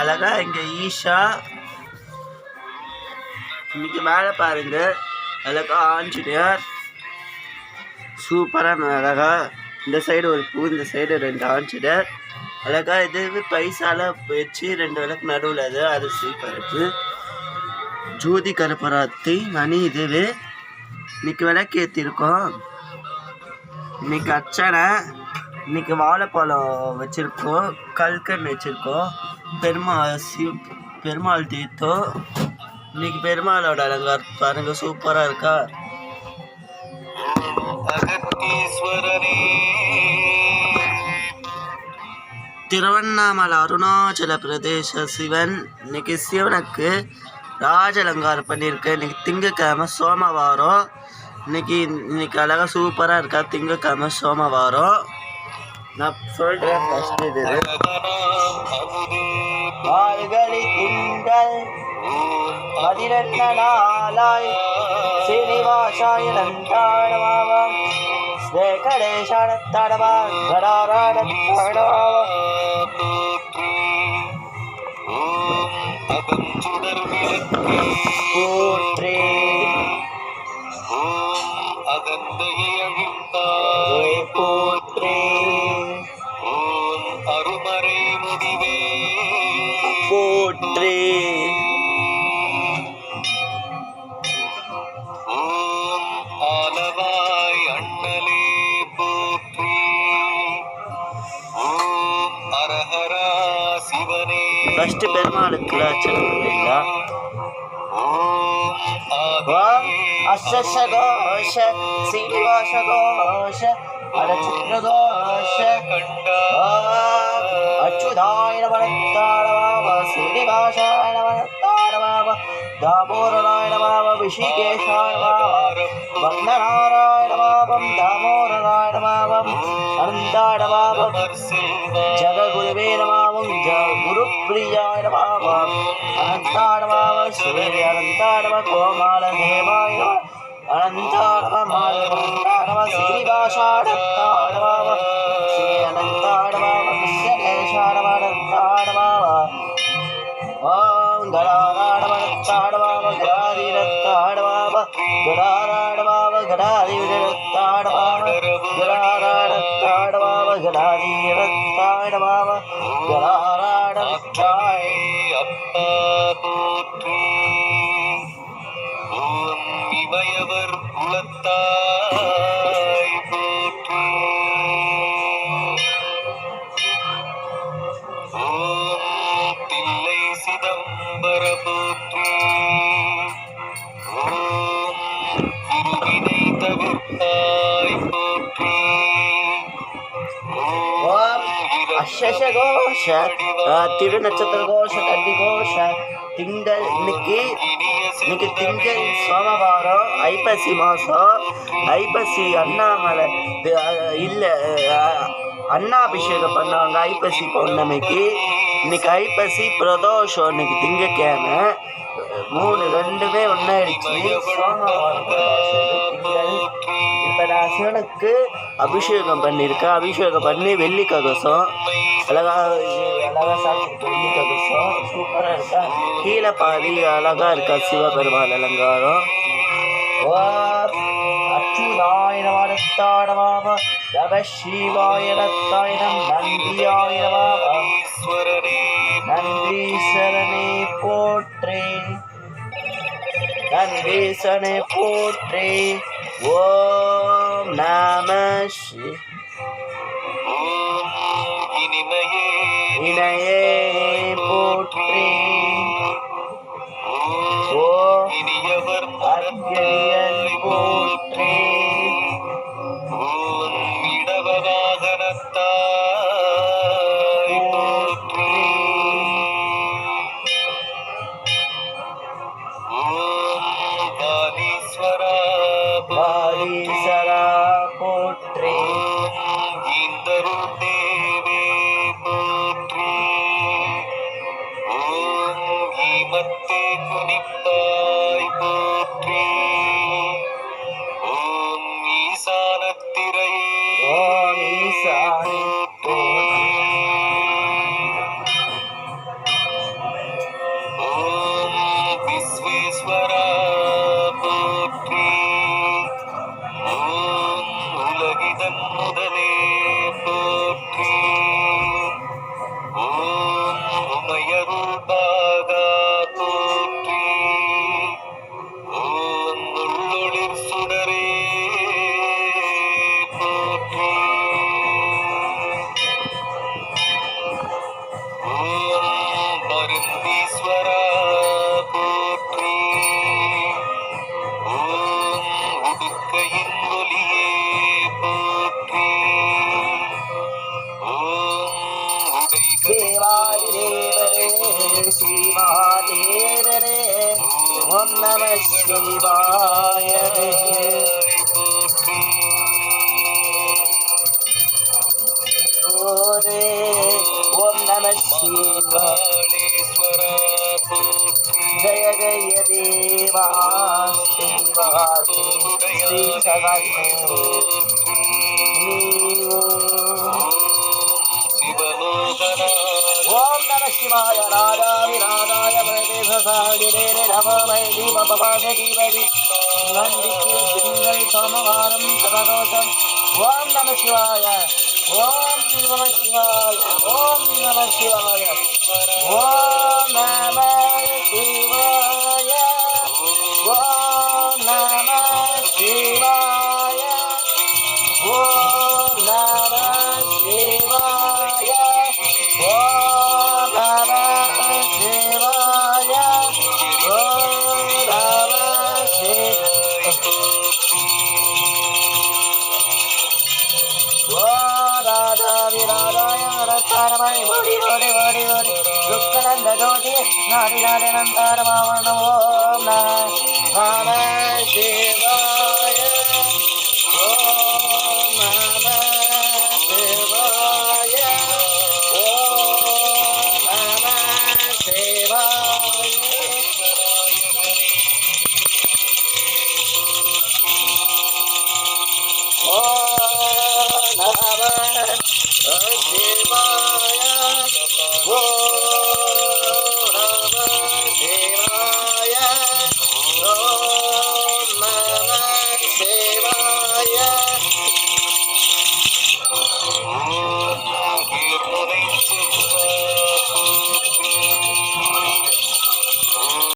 அழகா இங்க ஈஷா. இன்னைக்கு மேலே பாருங்க, அழகா ஆஞ்சநேயர் சூப்பராக அழகா. இந்த சைடு ஒரு பூ, இந்த சைடு 2 ஆஞ்சநேயர் அழகா. இது பைசால வச்சு 2 விளக்கு நடுவில் அது அரிசி பருப்பு ஜோதி கருப்பராத்தி மணி. இதுவே இன்னைக்கு விளக்கு ஏற்றிருக்கோம். இன்னைக்கு அர்ச்சனை. இன்னைக்கு வாழைப்பழம் வச்சுருக்கோம், கல்கண்டு வச்சுருக்கோம், பெருமாள் தீர்த்தம். இன்னைக்கு பெருமாளோட அலங்காரம் பாருங்க, சூப்பராக இருக்கா. திருவண்ணாமலை அருணாச்சல பிரதேச சிவன். இன்னைக்கு சிவனுக்கு ராஜ அலங்காரம் பண்ணியிருக்கேன். இன்னைக்கு திங்கக்கிழமை சோமவாரம். இன்னைக்கு அழகாக சூப்பராக இருக்கா. திங்கக்கிழமை சோமவாரம். நான் சொல்கிறேன் ஃபஸ்ட்டு இது மார்கழி திங்கள் 18 நாளாய் சீனிவாசாய நந்தாடமாவாம் ஸ்வேகடேஷாடத்தாடவா கடாராடத்தாடவா போற்றே போற்றே அருமறை முடிவே போற்றே ஆலவாய் அண்ணலே போற்றே அரஹரா சிவனே. ஃபர்ஸ்ட் பெருமாளுக்கு அர்ச்சனை அசோஷ சீனிவாச கோஷ அடச்சுத்ரதோஷ அச்சுதாய நமத்தாரவாம சீனிவாசாய நமத்தாரவாம தாமோதராய நம விஷிகேஷாய நம வந்தநாராயண நமம் தாமோதராய நமம் அனந்தாய நமம் ஜககுருவே நமம் குருப்பிரியாய நமம் அனந்தாய நம சூரிய அனந்தாய நம கோமால தேவாய நம அனந்தாய நம ஸ்ரீவாசாடத்தாய நம ஸ்ரீ அனந்தாய நம விஸ்வகேஷாய நம அனந்தாய நம ஓம் கடாராடமனத்தாய நம கடாதீரத்தாய நம கடாராடமாவ கடாதீரத்தாய நம கடாராடத்தாய நம கடாதீரத்தாய நம கடாராடத்தாய அப்பா போற்றி. ஓம் இமயவர் குலத்தாய் போற்றி. ஓம் தில்லை சிதம்பர போற்றி. ஓம் திருவினை தவிர்த்தாய் போற்றி. ஓம் அசேஷ கோஷ திருநட்சத்திர கோஷ கண்டி கோஷ. திங்கள் இன்னைக்கு திங்கள் சோமவாரம், ஐப்பசி மாதம், ஐப்பசி அண்ணாமலை இல்லை அண்ணாபிஷேகம் பண்ணாங்க ஐப்பசி பௌர்ணமிக்கு. இன்னைக்கு ஐப்பசி பிரதோஷம். இன்னைக்கு திங்கக்கிழமை 2மே ஒன்றாயிடுச்சு. சோமவாரம் திங்கள். இப்போ நான் சிவனுக்கு அபிஷேகம் பண்ணியிருக்கேன். அபிஷேகம் பண்ணி வெள்ளி கவசம் அழகா சாப்பிட்டு வெள்ளி கவசம் சூப்பராக இருக்கா. கீழே பாதி அழகா இருக்கா சிவபெருமாள் அலங்காரம். அச்சுதாய நமத்தாய நம நம சிவாய ரத்தாய நந்தியாய நம நந்தீஸ்வரனே போற்றே நந்தீஸ்வரனே போற்றே. ஓம் நம இணையே போற்றே. ஓம் அத்யயன் போற்றே. ஓம் இடவவாகனத்தாய் போற்றே. ஓம் வாலீஸ்வரா போற்றே. இந்தருள் தேவே போற்றே. ஓம் போற்றி. ஓம் உடுக்கையின் ஒலியே போற்றி. ஓம் தேவாதி தேவரே சிவாதேவரே ஓம் நம சிவாய போற்றி. ஓம் நம சிவாய ஜய ஜய தேவா சிவாதி ஸ்ரீ சகாய ஓம் நம சிவாய ராஜாவிராஜாய பிரதேசாடிரே ரமமை தீபபவாத தீபதி நந்திக்கு திங்கள் சோமவாரம் சததோஷம் ஓம் நம சிவாய ஓம் நம சிவாய ஓம் நம சிவாய ஓம் நம சிவாய ஓம் நம சிவாய ஓம் நம சிவாய ஓம் நம சிவாய ஓம் நம ராஜாவிராஜாய ரத்தாரமாய் ஓடி ஓடி ஓடி ஓடி லுக்கநந்த ஜோதி நாடி நாடி நந்தாரமாவண ஓம் நம சிவாய ஓம் நம சிவாய ஓம் நம சிவாய ஓம் நம சிவாய ஓம்